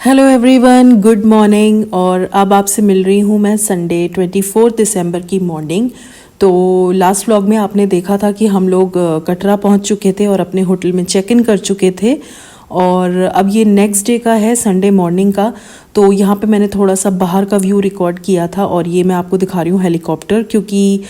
Hello everyone, good morning. और अब आपसे मिल रही हूँ मैं संडे 24 दिसंबर की मॉर्निंग। तो लास्ट व्लॉग में आपने देखा था कि हम लोग कटरा पहुँच चुके थे और अपने होटल में चेक इन कर चुके थे। और अब ये नेक्स्ट डे का है, संडे मॉर्निंग का। तो यहाँ पे मैंने थोड़ा सा बाहर का व्यू रिकॉर्ड किया था और ये मैं आपको दिखा रही हूँ हेलीकॉप्टर, क्योंकि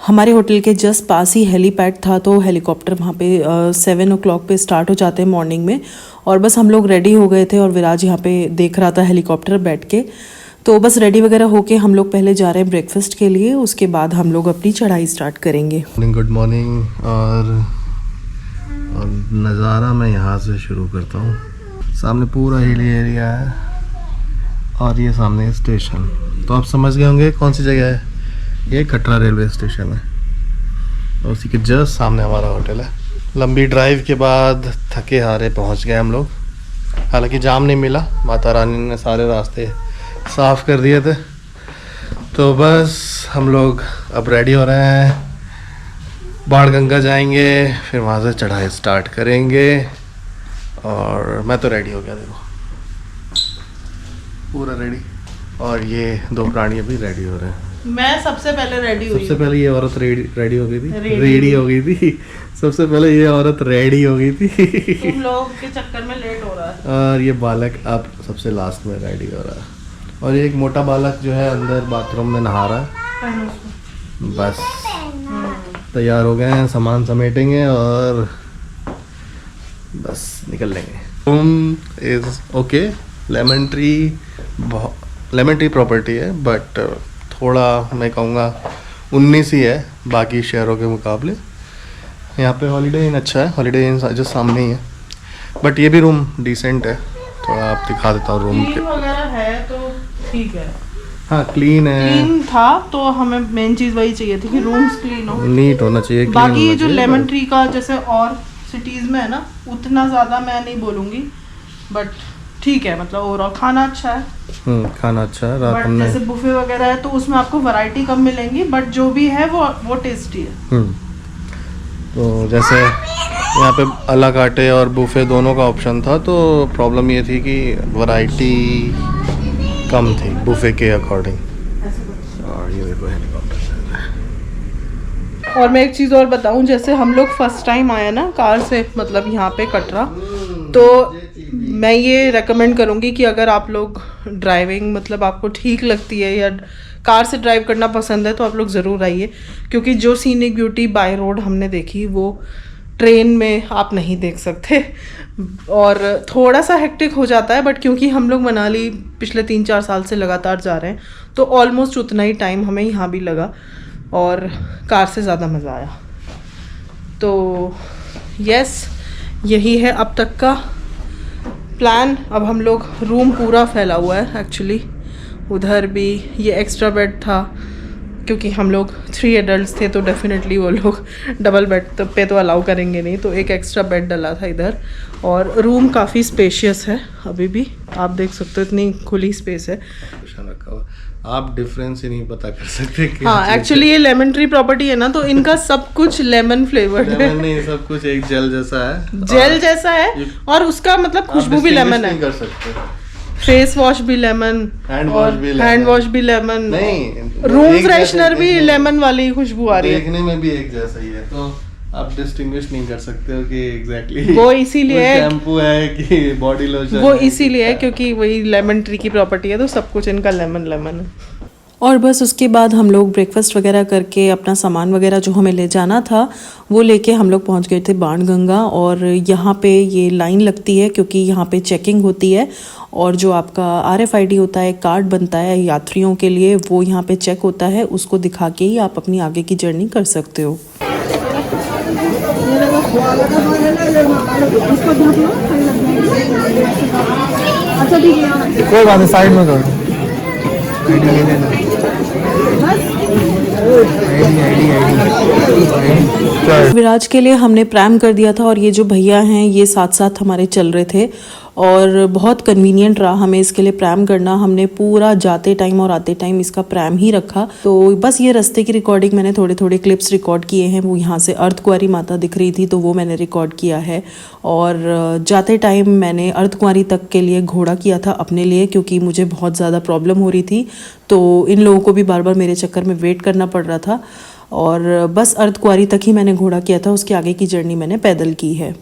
हमारे होटल के जस्ट पास ही हेलीपैड था। तो हेलीकॉप्टर वहाँ पे 7 o'clock पे स्टार्ट हो जाते हैं मॉर्निंग में। और बस हम लोग रेडी हो गए थे और विराज यहाँ पे देख रहा था हेलीकॉप्टर बैठ के। तो बस रेडी वगैरह होके हम लोग पहले जा रहे हैं ब्रेकफास्ट के लिए, उसके बाद हम लोग अपनी चढ़ाई स्टार्ट करेंगे। Good morning. और नज़ारा मैं यहाँ से शुरू करता हूँ। सामने पूरा हिली एरिया है और ये सामने स्टेशन। तो आप समझ गए होंगे कौन सी जगह है। ये कटरा रेलवे स्टेशन है और उसी के जस्ट सामने हमारा होटल है। लंबी ड्राइव के बाद थके हारे पहुँच गए हम लोग। हालांकि जाम नहीं मिला, माता रानी ने सारे रास्ते साफ़ कर दिए थे। तो बस हम लोग अब रेडी हो रहे हैं, बाणगंगा जाएंगे, फिर वहाँ से चढ़ाई स्टार्ट करेंगे। और मैं तो रेडी हो गया, देखो पूरा रेडी। और ये दो प्राणी अभी रेडी हो रहे हैं। मैं सबसे पहले रेडी हुई। सबसे पहले ये औरत रेडी हो गई थी। रेडी हो गई थी। सबसे पहले ये औरत रेडी हो गई थी। तुम लोग के चक्कर में लेट हो रहा है। और ये बालक अब सबसे लास्ट में रेडी हो रहा है। और ये एक मोटा बालक जो है अंदर बाथरूम में नहा रहा है। बस तैयार हो गए हैं, सामान समेटेंगे और बस निकल लेंगे। Room is okay. Lemon tree property है, बट थोड़ा मैं कहूँगा 19 ही है बाकी शहरों के मुकाबले। यहाँ पे हॉलीडे इन अच्छा है, हॉलीडे इन जो सामने ही है। बट ये भी रूम डिसेंट है। थोड़ा आप दिखा देता हूँ रूम के वगैरह है तो ठीक है। हाँ, क्लीन है। क्लीन था तो हमें मेन चीज़ वही चाहिए थी कि रूम्स क्लीन हो, नीट होना चाहिए। बाकी जो लेमन ट्री का जैसे और सिटीज़ में है ना, उतना ज़्यादा मैं नहीं बोलूँगी, बट ठीक है। मतलब ओवरऑल खाना अच्छा है। खाना अच्छा है। रात बट हमने जैसे बुफे वगैरह है तो उसमें आपको वैरायटी कम मिलेंगी, बट जो भी है वो टेस्टी है। तो जैसे यहाँ पे अला काटे और बुफे दोनों का ऑप्शन था। तो प्रॉब्लम ये थी कि वैरायटी कम थी बुफे के अकॉर्डिंग। और ये देखो हेलीकॉप्टर। और मैं एक चीज़ और बताऊं, जैसे हम लोग फर्स्ट टाइम आए ना कार से, मतलब यहाँ पे कटरा, तो मैं ये रेकमेंड करूँगी कि अगर आप लोग ड्राइविंग मतलब आपको ठीक लगती है या कार से ड्राइव करना पसंद है तो आप लोग ज़रूर आइए, क्योंकि जो सीनिक ब्यूटी बाय रोड हमने देखी वो ट्रेन में आप नहीं देख सकते। और थोड़ा सा हेक्टिक हो जाता है, बट क्योंकि हम लोग मनाली पिछले 3-4 साल से लगातार जा रहे हैं तो ऑलमोस्ट उतना ही टाइम हमें यहाँ भी लगा और कार से ज़्यादा मज़ा आया। तो यस, यही है अब तक का प्लान। अब हम लोग, रूम पूरा फैला हुआ है एक्चुअली। उधर भी ये एक्स्ट्रा बेड था, क्योंकि हम लोग 3 एडल्ट थे तो डेफिनेटली वो लोग डबल बेड पे तो अलाउ करेंगे नहीं, तो एक एक्स्ट्रा बेड डला था इधर। और रूम काफ़ी स्पेशियस है, अभी भी आप देख सकते हो इतनी खुली स्पेस है। आप डिफरेंस ही नहीं पता कर सकते। हाँ, एक्चुअली ये लेमन ट्री प्रॉपर्टी है ना, तो इनका सब कुछ लेमन फ्लेवर्ड है। नहीं, सब कुछ एक जेल जैसा है। जेल जैसा है और उसका मतलब खुशबू भी लेमन है। कर सकते। फेस वॉश भी लेमन, हैंड वॉश भी लेमन, नहीं रूम फ्रेशनर भी लेमन वाली खुशबू आ रही है। देखने में भी एक जैसा ही है, तो आप डिस्टिंग्विश नहीं कर सकते हो कि एग्जैक्टली वो इसीलिए शैम्पू है कि बॉडी लोशन। वो इसीलिए है क्योंकि वही लेमन ट्री की प्रॉपर्टी है, तो सब कुछ इनका लेमन है। और बस उसके बाद हम लोग ब्रेकफास्ट वगैरह करके अपना सामान वगैरह जो हमें ले जाना था वो लेके हम लोग पहुंच गए थे बाणगंगा। और यहाँ पे ये लाइन लगती है क्योंकि यहाँ पे चेकिंग होती है और जो आपका RFID होता है, कार्ड बनता है यात्रियों के लिए, वो यहाँ पे चेक होता है। उसको दिखा के ही आप अपनी आगे की जर्नी कर सकते हो। कोई बात नहीं, साइड में करो। आईडी ले लेना। आईडी विराज के लिए हमने प्रैम कर दिया था और ये जो भैया हैं ये साथ साथ हमारे चल रहे थे और बहुत कन्वीनियंट रहा हमें इसके लिए प्रैम करना। हमने पूरा जाते टाइम और आते टाइम इसका प्रैम ही रखा। तो बस ये रास्ते की रिकॉर्डिंग मैंने थोड़े थोड़े क्लिप्स रिकॉर्ड किए हैं। वो यहाँ से अर्धकुंवारी माता दिख रही थी तो वो मैंने रिकॉर्ड किया है। और जाते टाइम मैंने अर्धकुंवारी तक के लिए घोड़ा किया था अपने लिए, क्योंकि मुझे बहुत ज़्यादा प्रॉब्लम हो रही थी। तो इन लोगों को भी बार बार मेरे चक्कर में वेट करना पड़ रहा था। और बस अर्धकुंवारी तक ही मैंने घोड़ा किया था, उसके आगे की जर्नी मैंने पैदल की है।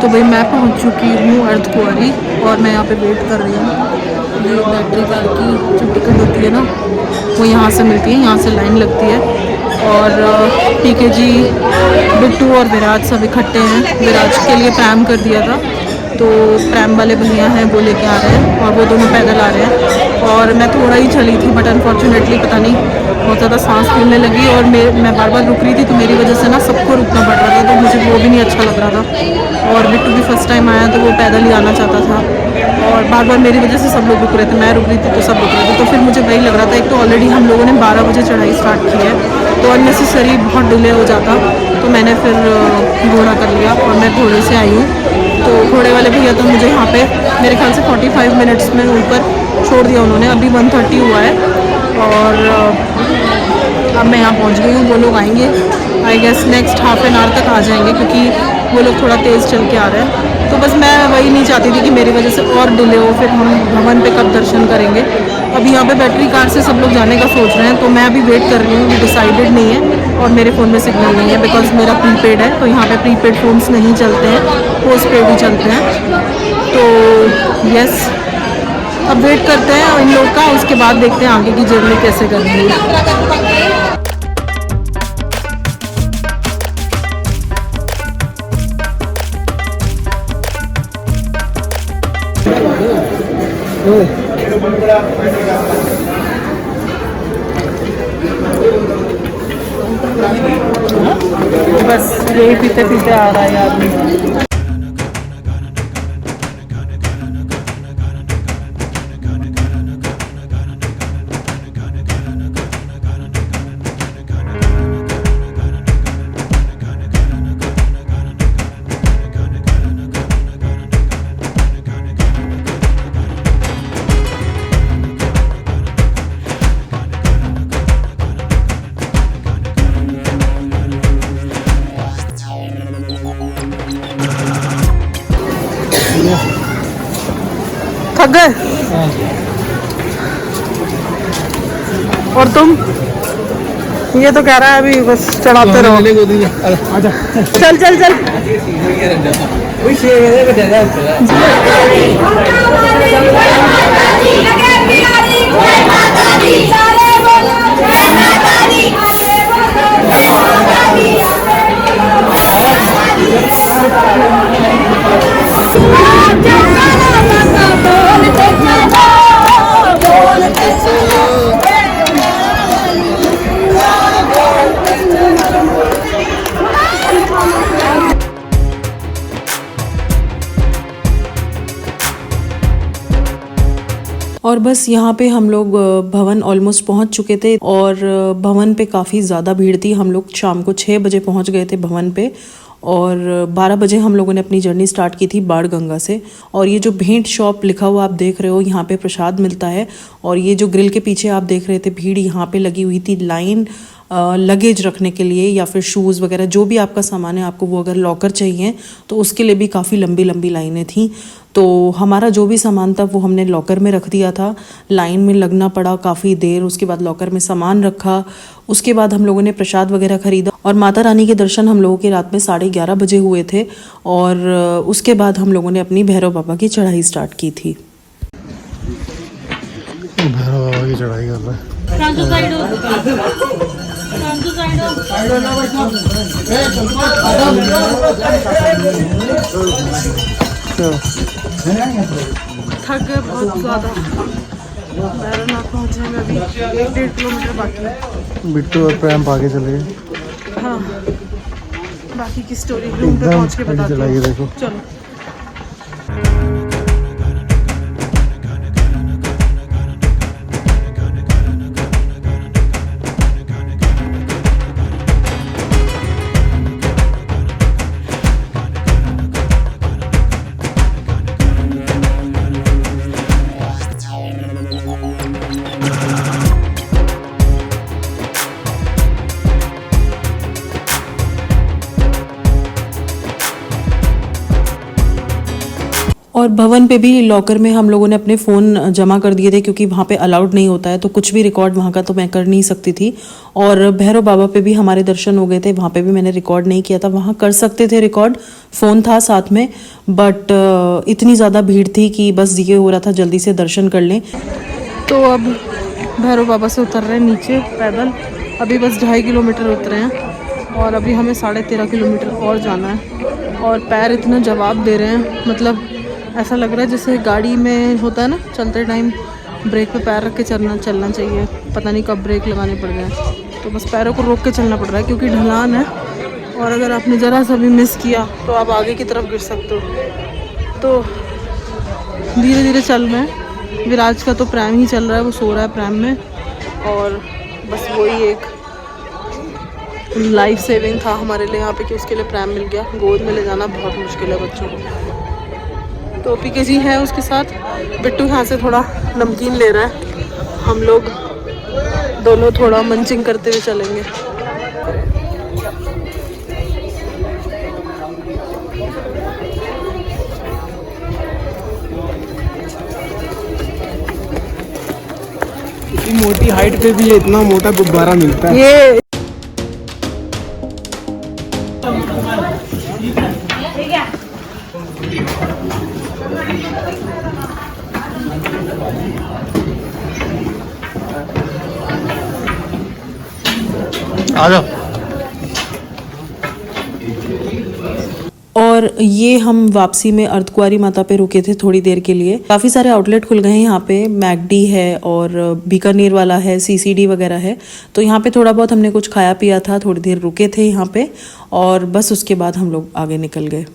तो भाई मैं पहुंच चुकी हूँ अर्धकुंवारी और मैं यहाँ पे वेट कर रही हूँ। ये बैटरी कार की जो टिकट होती है ना वो यहाँ से मिलती है, यहाँ से लाइन लगती है। और पीके जी, बिट्टू और विराज सब इकट्ठे हैं। विराज के लिए प्रैम कर दिया था तो प्रैम वाले भैया हैं वो लेके आ रहे हैं और वो दोनों पैदल आ रहे हैं। और मैं थोड़ा ही चली थी बट अनफॉर्चुनेटली पता नहीं बहुत ज़्यादा सांस फूलने लगी और मैं बार बार रुक रही थी तो मेरी वजह से ना सबको रुकना पड़ रहा था, तो मुझे वो भी नहीं अच्छा लग रहा था। और बिट्टू भी फर्स्ट टाइम आया तो वो पैदल ही आना चाहता था और बार बार मेरी वजह से सब लोग रुक रहे थे। मैं रुक रही थी तो सब रुक रहे थे, तो फिर मुझे वही लग रहा था। एक तो ऑलरेडी हम लोगों ने 12 बजे चढ़ाई स्टार्ट की है तो अननेसेसरी बहुत डिले हो जाता, तो मैंने फिर घोड़ा कर लिया और मैं घोड़े से आई हूँ। तो घोड़े वाले भैया तो मुझे यहाँ पे मेरे ख्याल से 45 मिनट्स में ऊपर छोड़ दिया उन्होंने। अभी 1:30 हुआ है और अब मैं यहाँ पहुँच गई हूँ। वो लोग आएंगे I guess next half an hour तक आ जाएंगे, क्योंकि वो लोग थोड़ा तेज़ चल के आ रहे हैं। तो बस मैं वही नहीं चाहती थी कि मेरी वजह से और डिले हो, फिर हम भवन पे कब दर्शन करेंगे। अभी यहाँ पे बैटरी कार से सब लोग जाने का सोच रहे हैं तो मैं अभी वेट कर रही हूँ, डिसाइडेड नहीं है। और मेरे फ़ोन में सिग्नल नहीं है बिकॉज मेरा प्रीपेड है, तो यहाँ पे प्रीपेड फ़ोन्स नहीं चलते हैं, पोस्ट पेड ही चलते हैं। तो यस, अब वेट करते हैं इन लोग का, उसके बाद देखते हैं आगे की जर्नी कैसे करनी है। बस यही पीते पीते आ रहा है आदमी। थक गए? और तुम? ये तो कह रहा है अभी बस चढ़ाते रहो। चल चल चल। और बस यहाँ पे हम लोग भवन ऑलमोस्ट पहुँच चुके थे और भवन पे काफ़ी ज़्यादा भीड़ थी। हम लोग शाम को 6 बजे पहुँच गए थे भवन पे और 12 बजे हम लोगों ने अपनी जर्नी स्टार्ट की थी बाणगंगा से। और ये जो भेंट शॉप लिखा हुआ आप देख रहे हो, यहाँ पे प्रसाद मिलता है। और ये जो ग्रिल के पीछे आप देख रहे थे भीड़, यहाँ पे लगी हुई थी लाइन लगेज रखने के लिए या फिर शूज़ वगैरह जो भी आपका सामान है, आपको वो अगर लॉकर चाहिए तो उसके लिए भी काफ़ी लंबी लंबी लाइनें थी। तो हमारा जो भी सामान था वो हमने लॉकर में रख दिया था। लाइन में लगना पड़ा काफ़ी देर, उसके बाद लॉकर में सामान रखा, उसके बाद हम लोगों ने प्रसाद वगैरह खरीदा। और माता रानी के दर्शन हम लोगों के रात में 11:30 बजे हुए थे। और उसके बाद हम लोगों ने अपनी भैरव बाबा की चढ़ाई स्टार्ट की थी। भैरव बाबा की चढ़ाई कर रहा है। थक गए बहुत ज़्यादा। भैरवनाथ पहुँचने में अभी 1-1.5 किलोमीटर बाकी है। बिट्टू और प्रेम आगे चले गए। हाँ, बाकी की स्टोरी रूम पे पहुँच के बताते हैं। देखो चलो। और भवन पे भी लॉकर में हम लोगों ने अपने फ़ोन जमा कर दिए थे, क्योंकि वहाँ पे अलाउड नहीं होता है, तो कुछ भी रिकॉर्ड वहाँ का तो मैं कर नहीं सकती थी। और भैरव बाबा पे भी हमारे दर्शन हो गए थे, वहाँ पे भी मैंने रिकॉर्ड नहीं किया था। वहाँ कर सकते थे रिकॉर्ड, फ़ोन था साथ में, बट इतनी ज़्यादा भीड़ थी कि बस ये हो रहा था जल्दी से दर्शन कर लें। तो अब भैरव बाबा से उतर रहे हैं नीचे पैदल। अभी बस 2.5 किलोमीटर उतरे हैं और अभी हमें 13.5 किलोमीटर और जाना है। और पैर इतना जवाब दे रहे हैं, मतलब ऐसा लग रहा है जैसे गाड़ी में होता है ना, चलते टाइम ब्रेक पे पैर रख के चलना चाहिए, पता नहीं कब ब्रेक लगाने पड़ गए। तो बस पैरों को रोक के चलना पड़ रहा है, क्योंकि ढलान है और अगर आपने ज़रा सा भी मिस किया तो आप आगे की तरफ गिर सकते हो। तो धीरे धीरे चल रहे हैं। विराज का तो प्रैम ही चल रहा है, वो सो रहा है प्रैम में। और बस वही एक लाइफ सेविंग था हमारे लिए यहाँ पे कि उसके लिए प्रैम मिल गया। गोद में ले जाना बहुत मुश्किल है बच्चों को। तो पीके जी है उसके साथ। बिट्टू यहाँ से थोड़ा नमकीन ले रहा है। हम लोग दोनों थोड़ा मंचिंग करते हुए चलेंगे। इतनी मोटी हाइट पे भी ये इतना मोटा गुब्बारा मिलता है। ये आ जाओ। और ये हम वापसी में अर्धकुंवारी माता पे रुके थे थोड़ी देर के लिए। काफ़ी सारे आउटलेट खुल गए हैं यहाँ पे, मैकडी है और बीकानेर वाला है, सीसीडी वगैरह है। तो यहाँ पे थोड़ा बहुत हमने कुछ खाया पिया था, थोड़ी देर रुके थे यहाँ पे और बस उसके बाद हम लोग आगे निकल गए।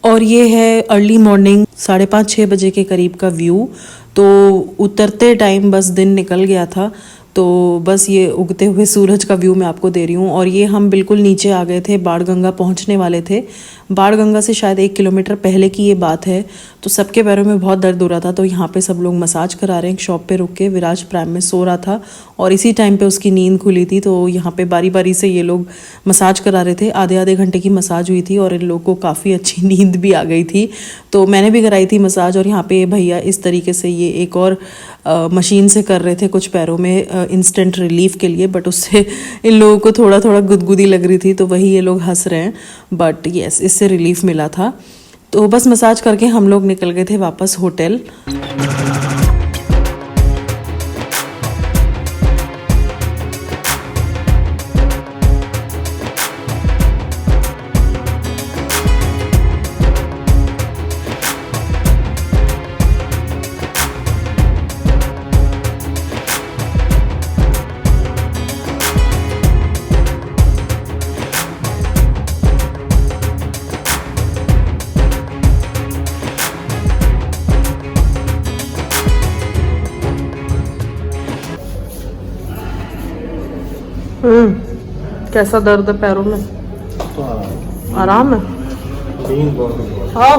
और ये है अर्ली मॉर्निंग 5:30-6 बजे के करीब का व्यू। तो उतरते टाइम बस दिन निकल गया था, तो बस ये उगते हुए सूरज का व्यू मैं आपको दे रही हूँ। और ये हम बिल्कुल नीचे आ गए थे, बाणगंगा पहुँचने वाले थे। बाणगंगा से शायद 1 किलोमीटर पहले की ये बात है। तो सबके पैरों में बहुत दर्द हो रहा था, तो यहाँ पे सब लोग मसाज करा रहे हैं। एक शॉप पे रुक के विराज प्राइम में सो रहा था और इसी टाइम पे उसकी नींद खुली थी, तो यहाँ पे बारी बारी से ये लोग मसाज करा रहे थे। आधे घंटे की मसाज हुई थी और इन लोगों को काफ़ी अच्छी नींद भी आ गई थी। तो मैंने भी कराई थी मसाज। और यहाँ पे भैया इस तरीके से ये एक और मशीन से कर रहे थे कुछ पैरों में इंस्टेंट रिलीफ के लिए, बट उससे इन लोगों को थोड़ा थोड़ा गुदगुदी लग रही थी, तो वही ये लोग हंस रहे हैं। बट येस, इससे से रिलीफ मिला था। तो बस मसाज करके हम लोग निकल गए थे वापस होटल। कैसा दर्द है पैरों में? तो आराम है। हाँ